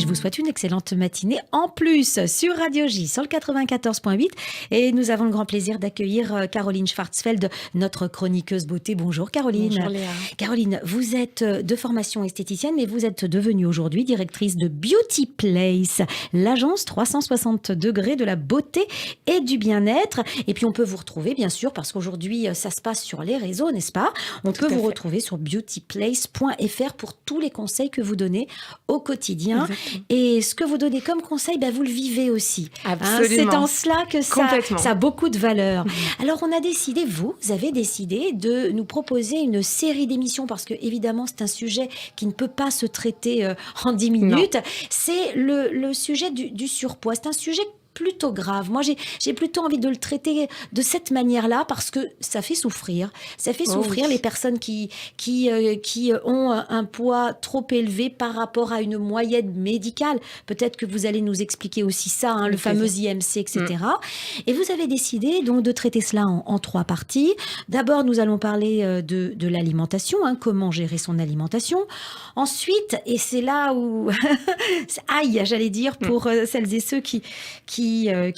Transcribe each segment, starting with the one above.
je vous souhaite une excellente matinée en plus sur Radio J sur le 94.8. Et nous avons le grand plaisir d'accueillir Caroline Schwarzfeld, notre chroniqueuse beauté. Bonjour Caroline. Bonjour Léa. Caroline, vous êtes de formation esthéticienne, mais vous êtes devenue aujourd'hui directrice de Beauty Place, l'agence 360 degrés de la beauté et du bien-être. Et puis on peut vous retrouver bien sûr, parce qu'aujourd'hui ça se passe sur les réseaux, n'est-ce pas? On peut vous retrouver sur beautyplace.fr pour tous les conseils que vous donnez au quotidien. Exactement. Et ce que vous donnez comme conseil, vous le vivez aussi. Absolument. C'est en cela que ça a beaucoup de valeur. Alors on a décidé, vous avez décidé de nous proposer une série d'émissions, parce que évidemment c'est un sujet qui ne peut pas se traiter en 10 minutes. Non. C'est le sujet du surpoids. C'est un sujet plutôt grave. Moi, j'ai plutôt envie de le traiter de cette manière-là, parce que ça fait souffrir. Ça fait souffrir les personnes qui ont un poids trop élevé par rapport à une moyenne médicale. Peut-être que vous allez nous expliquer aussi ça, le fameux IMC, etc. Et vous avez décidé donc de traiter cela en 3 parties. D'abord, nous allons parler de l'alimentation, comment gérer son alimentation. Ensuite, et c'est là où aïe, j'allais dire, pour celles et ceux qui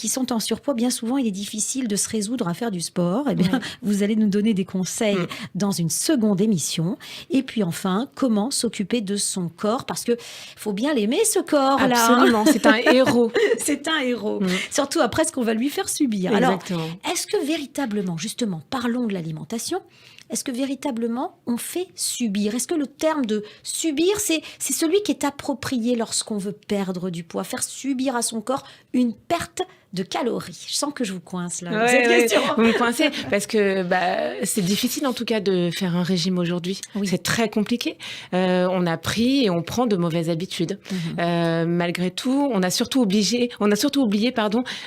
sont en surpoids, bien souvent, il est difficile de se résoudre à faire du sport. Eh bien, vous allez nous donner des conseils dans une seconde émission. Et puis enfin, comment s'occuper de son corps, parce que faut bien l'aimer, ce corps-là. Absolument, c'est un héros. C'est un héros. Surtout après ce qu'on va lui faire subir. Exactement. Alors, est-ce que véritablement, justement, parlons de l'alimentation, est-ce que véritablement on fait subir? Est-ce que le terme de subir, c'est celui qui est approprié lorsqu'on veut perdre du poids? Faire subir à son corps une perte de calories. Je sens que je vous coince là. Vous me coincez parce que c'est difficile en tout cas de faire un régime aujourd'hui. Oui. C'est très compliqué. On a pris et on prend de mauvaises habitudes. Malgré tout, on a surtout oublié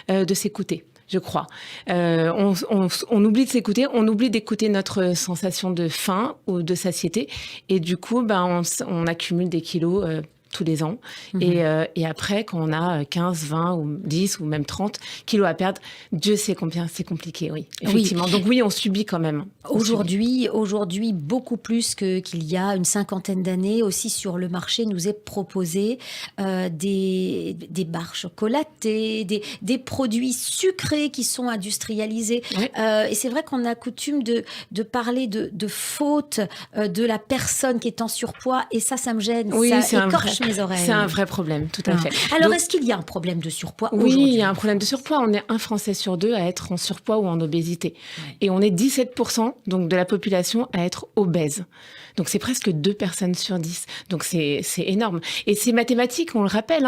de s'écouter. Je crois. On oublie de s'écouter, on oublie d'écouter notre sensation de faim ou de satiété. Et du coup, on accumule des kilos tous les ans. Et après, quand on a 15, 20 ou 10 ou même 30 kilos à perdre, Dieu sait combien c'est compliqué, oui, effectivement. Oui. Donc oui, on subit quand même. Aujourd'hui, beaucoup plus qu'il y a une 50aine d'années, aussi sur le marché nous est proposé des barres chocolatées, des produits sucrés qui sont industrialisés. Oui. Et c'est vrai qu'on a coutume de parler de faute de la personne qui est en surpoids, et ça me gêne. Oui, ça écorche mes oreilles. C'est un vrai problème, tout à fait. Alors, est-ce qu'il y a un problème de surpoids aujourd'hui? Oui, il y a un problème de surpoids. On est un Français sur 2 à être en surpoids ou en obésité. Ouais. Et on est 17% donc, de la population à être obèse. Donc, c'est presque 2 personnes sur 10. Donc, c'est énorme. Et c'est mathématique, on le rappelle,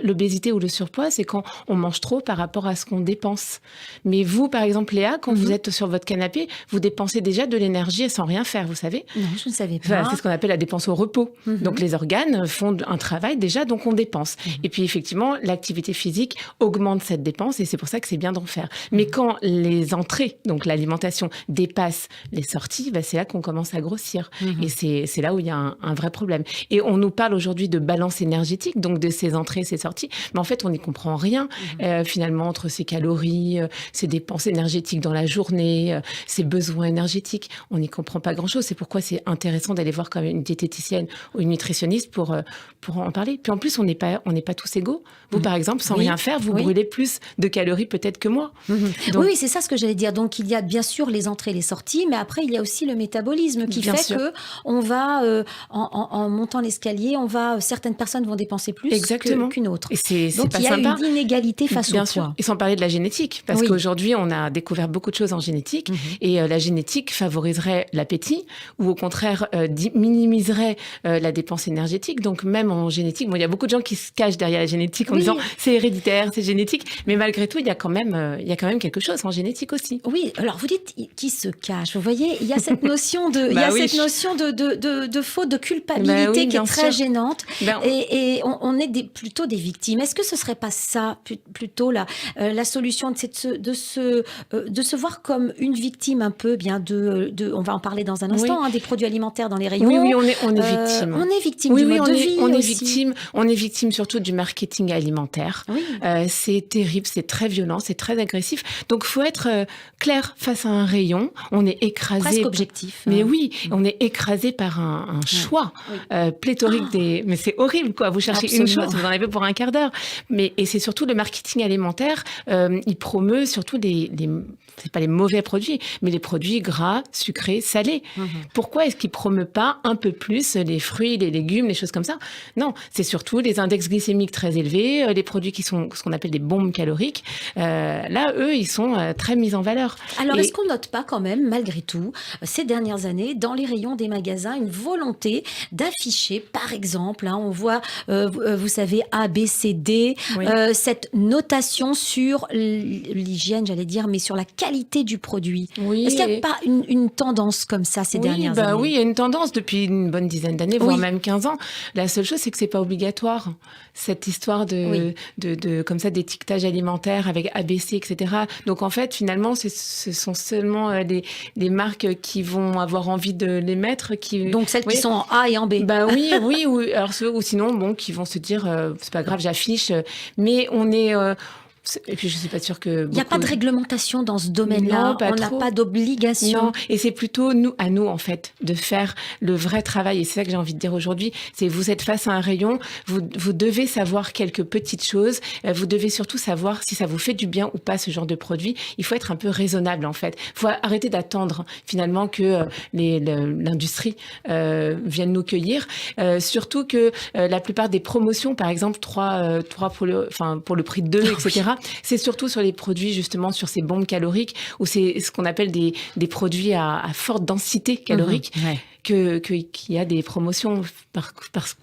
l'obésité ou le surpoids, c'est quand on mange trop par rapport à ce qu'on dépense. Mais vous, par exemple, Léa, quand vous êtes sur votre canapé, vous dépensez déjà de l'énergie sans rien faire, vous savez? Non, je ne savais pas. Enfin, c'est ce qu'on appelle la dépense au repos. Donc, les organes font un travail déjà, donc on dépense. Et puis, effectivement, l'activité physique augmente cette dépense, et c'est pour ça que c'est bien d'en faire. Mais quand les entrées, donc l'alimentation, dépassent les sorties, c'est là qu'on commence à grossir. Et c'est là où il y a un vrai problème. Et on nous parle aujourd'hui de balance énergétique, donc de ces entrées, ces sorties. Mais en fait, on n'y comprend rien, finalement, entre ces calories, ces dépenses énergétiques dans la journée, ces besoins énergétiques. On n'y comprend pas grand-chose. C'est pourquoi c'est intéressant d'aller voir comme une diététicienne ou une nutritionniste pour en parler. Puis en plus, on n'est pas tous égaux. Vous, par exemple, sans rien faire, vous brûlez plus de calories peut-être que moi. Donc... Oui, c'est ça ce que j'allais dire. Donc, il y a bien sûr les entrées, les sorties, mais après, il y a aussi le métabolisme qui fait que on va, en montant l'escalier, certaines personnes vont dépenser plus qu'une autre. Et c'est donc, pas il y a sympa. une inégalité face au poids. Et sans parler de la génétique, parce qu'aujourd'hui, on a découvert beaucoup de choses en génétique, et la génétique favoriserait l'appétit, ou au contraire, minimiserait la dépense énergétique. Donc, même en génétique, il y a beaucoup de gens qui se cachent derrière la génétique en disant c'est héréditaire, c'est génétique, mais malgré tout, il y a quand même quelque chose en génétique aussi. Oui, alors vous dites qui se cache. Vous voyez, il y a cette notion cette notion de faute, de culpabilité qui est très gênante, et on est plutôt des victimes. Est-ce que ce serait pas ça plutôt la solution, de se voir comme une victime un peu on va en parler dans un instant, des produits alimentaires dans les rayons. Oui, on est victime. On est victime du mode de vie. On est victime surtout du marketing alimentaire. Oui. C'est terrible, c'est très violent, c'est très agressif. Donc, faut être clair face à un rayon. On est écrasé. Presque objectif. Mais oui, on est écrasé écrasé par un choix pléthorique mais c'est horrible, quoi. Vous cherchez une chose, vous en avez pour un quart d'heure. Et c'est surtout le marketing alimentaire, il promeut surtout c'est pas les mauvais produits, mais les produits gras, sucrés, salés. Pourquoi est-ce qu'il promeut pas un peu plus les fruits, les légumes, les choses comme ça? Non, c'est surtout les index glycémiques très élevés, les produits qui sont ce qu'on appelle des bombes caloriques. Là, eux, ils sont très mis en valeur. Alors, est-ce qu'on note pas quand même, malgré tout, ces dernières années, dans les rayons des magasins, une volonté d'afficher, par exemple, on voit, vous savez, A, B, C, D, cette notation sur l'hygiène, j'allais dire, mais sur la qualité du produit. Est-ce qu'il n'y a pas une tendance comme ça ces dernières années? Oui, il y a une tendance depuis une bonne dizaine d'années, voire même 15 ans. La seule chose, c'est que c'est pas obligatoire. Cette histoire de comme ça, d'étiquetage alimentaire avec ABC, etc. Donc, en fait, finalement, ce sont seulement des marques qui vont avoir envie de les mettre. Donc, celles qui sont en A et en B. Oui. Ou sinon, qui vont se dire, c'est pas grave, j'affiche. Mais on est... Et puis, je suis pas sûre que... Il n'y a pas de réglementation dans ce domaine-là. On n'a pas d'obligation. Non, et c'est plutôt à nous, en fait, de faire le vrai travail. Et c'est ça que j'ai envie de dire aujourd'hui. C'est vous êtes face à un rayon, vous devez savoir quelques petites choses. Vous devez surtout savoir si ça vous fait du bien ou pas, ce genre de produit. Il faut être un peu raisonnable, en fait. Il faut arrêter d'attendre, finalement, que l'industrie vienne nous cueillir. Surtout que la plupart des promotions, par exemple, 3 pour le prix de 2, etc., c'est surtout sur les produits, justement, sur ces bombes caloriques, ou c'est ce qu'on appelle des produits à forte densité calorique, qu'il y a des promotions.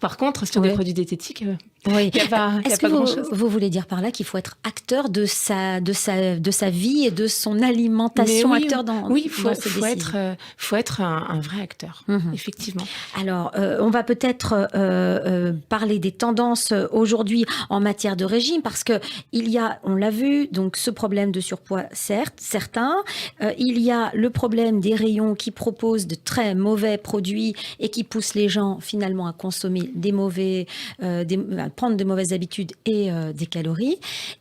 Par contre, sur des produits diététiques... Oui. Est-ce que vous voulez dire par là qu'il faut être acteur de sa vie et de son alimentation, acteur dans il faut être un vrai acteur, effectivement. Alors, on va peut-être parler des tendances aujourd'hui en matière de régime, parce que il y a, on l'a vu, donc ce problème de surpoids, certains. Il y a le problème des rayons qui proposent de très mauvais produits et qui poussent les gens finalement à consommer prendre de mauvaises habitudes et des calories.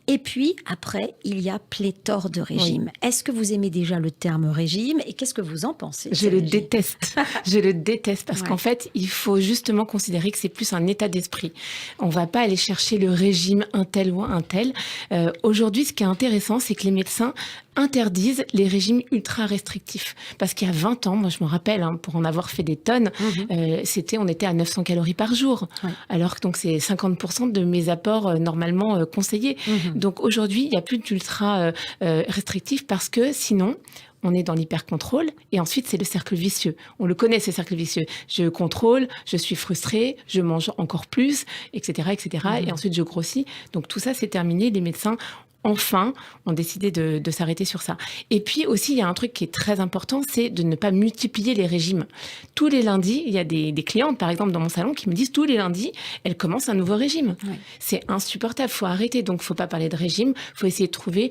Et puis, après, il y a pléthore de régimes. Est-ce que vous aimez déjà le terme régime et qu'est-ce que vous en pensez? Je le déteste. Je le déteste parce qu'en fait, il faut justement considérer que c'est plus un état d'esprit. On ne va pas aller chercher le régime un tel ou un tel. Aujourd'hui, ce qui est intéressant, c'est que les médecins interdisent les régimes ultra restrictifs. Parce qu'il y a 20 ans, moi je me rappelle, pour en avoir fait des tonnes, on était à 900 calories par jour. Alors que donc c'est 50% de mes apports normalement conseillés. Donc aujourd'hui, il n'y a plus d'ultra restrictif parce que sinon, on est dans l'hyper-contrôle et ensuite, c'est le cercle vicieux. On le connaît, ce cercle vicieux. Je contrôle, je suis frustrée, je mange encore plus, etc., etc. Et ensuite, je grossis. Donc tout ça, c'est terminé. Les médecins enfin, ont décidé de s'arrêter sur ça. Et puis aussi, il y a un truc qui est très important, c'est de ne pas multiplier les régimes. Tous les lundis, il y a des clientes, par exemple, dans mon salon, qui me disent tous les lundis, elles commencent un nouveau régime. C'est insupportable, il faut arrêter. Donc, il ne faut pas parler de régime, il faut essayer de trouver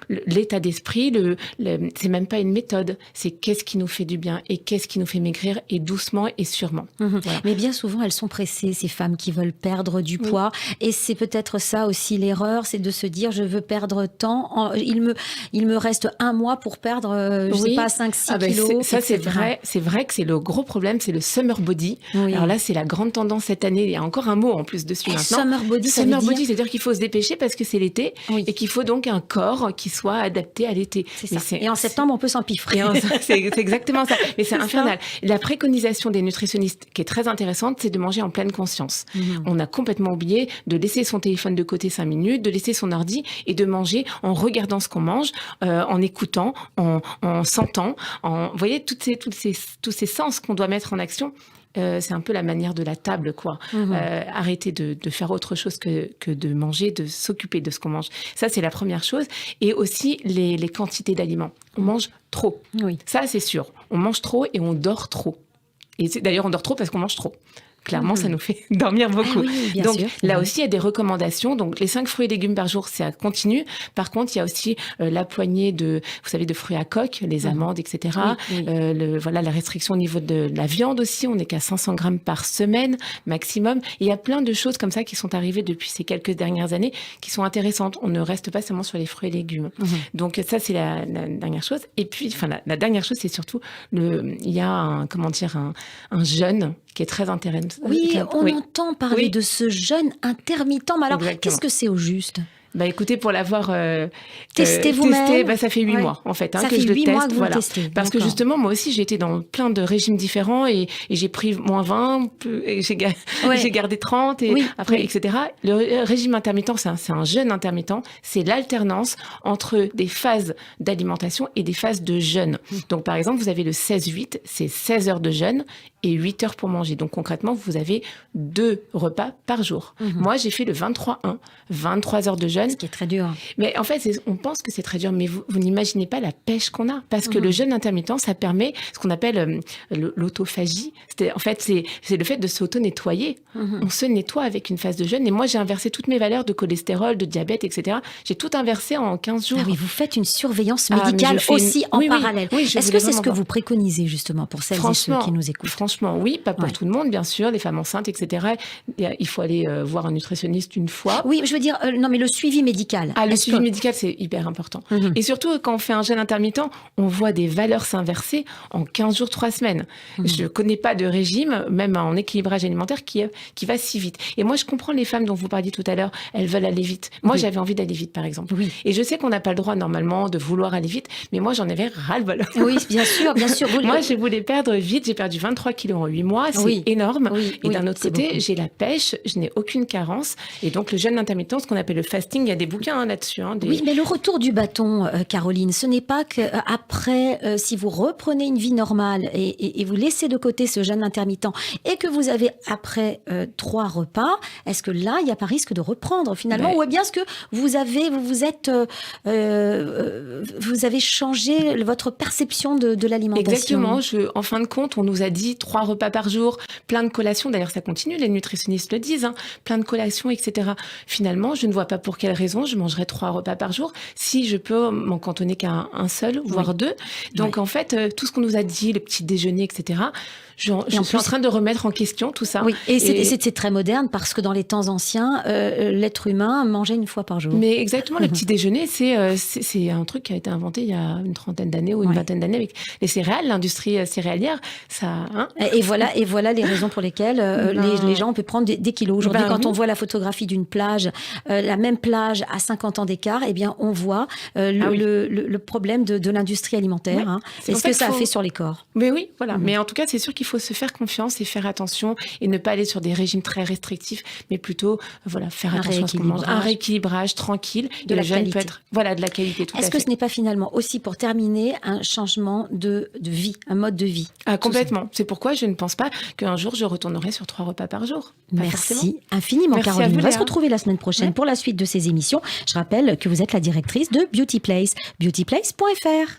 l'état d'esprit. C'est même pas une méthode, c'est qu'est-ce qui nous fait du bien et qu'est-ce qui nous fait maigrir, et doucement et sûrement. Voilà. Mais bien souvent, elles sont pressées, ces femmes qui veulent perdre du poids. Et c'est peut-être ça aussi l'erreur, c'est de se dire, je veux perdre tant, il me reste un mois pour perdre, je sais pas, 5-6 kilos. Ça, c'est vrai que c'est le gros problème, c'est le summer body. Alors là, c'est la grande tendance cette année. Il y a encore un mot en plus dessus maintenant. Summer body, c'est-à-dire qu'il faut se dépêcher parce que c'est l'été et qu'il faut donc un corps qui soit adapté à l'été. Et en septembre, on peut s'empiffrer. C'est exactement ça. Mais c'est infernal. La préconisation des nutritionnistes, qui est très intéressante, c'est de manger en pleine conscience. On a complètement oublié de laisser son téléphone de côté 5 minutes, de laisser son ordi et de manger en regardant ce qu'on mange, en écoutant, en sentant, vous voyez, tous ces sens qu'on doit mettre en action. C'est un peu la manière de la table, quoi. Arrêter de faire autre chose que de manger, de s'occuper de ce qu'on mange. Ça, c'est la première chose. Et aussi, les quantités d'aliments. On mange trop. Ça, c'est sûr. On mange trop et on dort trop. Et d'ailleurs, on dort trop parce qu'on mange trop. clairement, ça nous fait dormir beaucoup. Oui, donc sûr. là aussi, il y a des recommandations. Donc les 5 fruits et légumes par jour, ça continue. Par contre, il y a aussi la poignée de fruits à coque, les amandes, etc. Oui. La restriction au niveau de la viande aussi. On n'est qu'à 500 grammes par semaine maximum. Et il y a plein de choses comme ça qui sont arrivées depuis ces quelques dernières années qui sont intéressantes. On ne reste pas seulement sur les fruits et légumes. Donc ça, c'est la dernière chose. Et puis, la dernière chose, c'est surtout il y a un jeûne qui est très intéressant. Oui, on entend parler de ce jeûne intermittent. Mais alors, qu'est-ce que c'est au juste ? Écoutez, pour l'avoir testé vous-même, ça fait 8 mois en fait ça que fait je le 8 teste. Mois que vous le testez. Parce que justement, moi aussi, j'ai été dans plein de régimes différents et j'ai pris moins 20, et j'ai gardé 30 et après, etc. Le régime intermittent, c'est un jeûne intermittent. C'est l'alternance entre des phases d'alimentation et des phases de jeûne. Donc, par exemple, vous avez le 16-8, c'est 16 heures de jeûne et 8 heures pour manger. Donc, concrètement, vous avez 2 repas par jour. Moi, j'ai fait le 23-1, 23 heures de jeûne. Ce qui est très dur. Mais en fait, on pense que c'est très dur, mais vous n'imaginez pas la pêche qu'on a. Parce que le jeûne intermittent, ça permet ce qu'on appelle l'autophagie. En fait, c'est le fait de s'auto-nettoyer. On se nettoie avec une phase de jeûne. Et moi, j'ai inversé toutes mes valeurs de cholestérol, de diabète, etc. J'ai tout inversé en 15 jours. Ah oui, vous faites une surveillance médicale aussi en parallèle. Oui, est-ce que c'est ce que vous préconisez justement pour celles et ceux qui nous écoutent ? Franchement, oui, pas pour tout le monde, bien sûr, les femmes enceintes, etc. Il faut aller voir un nutritionniste une fois. Oui, je veux dire, non, mais le suivi médical. Le suivi médical, c'est hyper important. Et surtout, quand on fait un jeûne intermittent, on voit des valeurs s'inverser en 15 jours, 3 semaines. Je ne connais pas de régime, même en équilibrage alimentaire, qui va si vite. Et moi, je comprends les femmes dont vous parliez tout à l'heure, elles veulent aller vite. Moi, j'avais envie d'aller vite, par exemple. Et je sais qu'on n'a pas le droit, normalement, de vouloir aller vite, mais moi, j'en avais ras-le-bol. Oui, bien sûr, bien sûr. Moi, je voulais perdre vite. J'ai perdu 23 kilos en 8 mois. C'est énorme. Et d'un autre côté, j'ai la pêche, je n'ai aucune carence. Et donc, le jeûne intermittent, ce qu'on appelle le fasting, il y a des bouquins là-dessus. Oui, mais le retour du bâton, Caroline, ce n'est pas qu'après, si vous reprenez une vie normale et vous laissez de côté ce jeûne intermittent et que vous avez après 3 repas, est-ce que là, il n'y a pas risque de reprendre finalement ou bien est-ce que vous avez changé votre perception de l'alimentation ? Exactement. En fin de compte, on nous a dit 3 repas par jour, plein de collations. D'ailleurs, ça continue, les nutritionnistes le disent, plein de collations, etc. Finalement, je ne vois pas pour quelle raison je mangerais 3 repas par jour si je peux m'en cantonner qu'à un seul, voire 2. Donc, en fait, tout ce qu'on nous a dit, le petit déjeuner, etc., je suis en train de remettre en question tout ça. Oui, et c'est très moderne parce que dans les temps anciens, l'être humain mangeait 1 fois par jour. Mais exactement, le petit déjeuner, c'est un truc qui a été inventé il y a une 30aine d'années ou une 20aine d'années avec les céréales, l'industrie céréalière. Ça, et voilà les raisons pour lesquelles les gens peuvent prendre des kilos. Aujourd'hui, quand on voit la photographie d'une plage, la même plage à 50 ans d'écart, eh bien, on voit le problème de l'industrie alimentaire. Et ce que ça a fait sur les corps. Mais oui, voilà. Mais en tout cas, c'est sûr qu'il faut se faire confiance et faire attention et ne pas aller sur des régimes très restrictifs, mais plutôt faire attention à ce qu'on mange. Un rééquilibrage tranquille. De la qualité. Peut être, de la qualité, tout à fait. Est-ce que ce n'est pas finalement aussi, pour terminer, un changement de vie, un mode de vie ? Complètement. C'est pourquoi je ne pense pas qu'un jour, je retournerai sur 3 repas par jour. Merci infiniment, Caroline. On va se retrouver la semaine prochaine pour la suite de ces émissions. Je rappelle que vous êtes la directrice de Beauty Place, beautyplace.fr.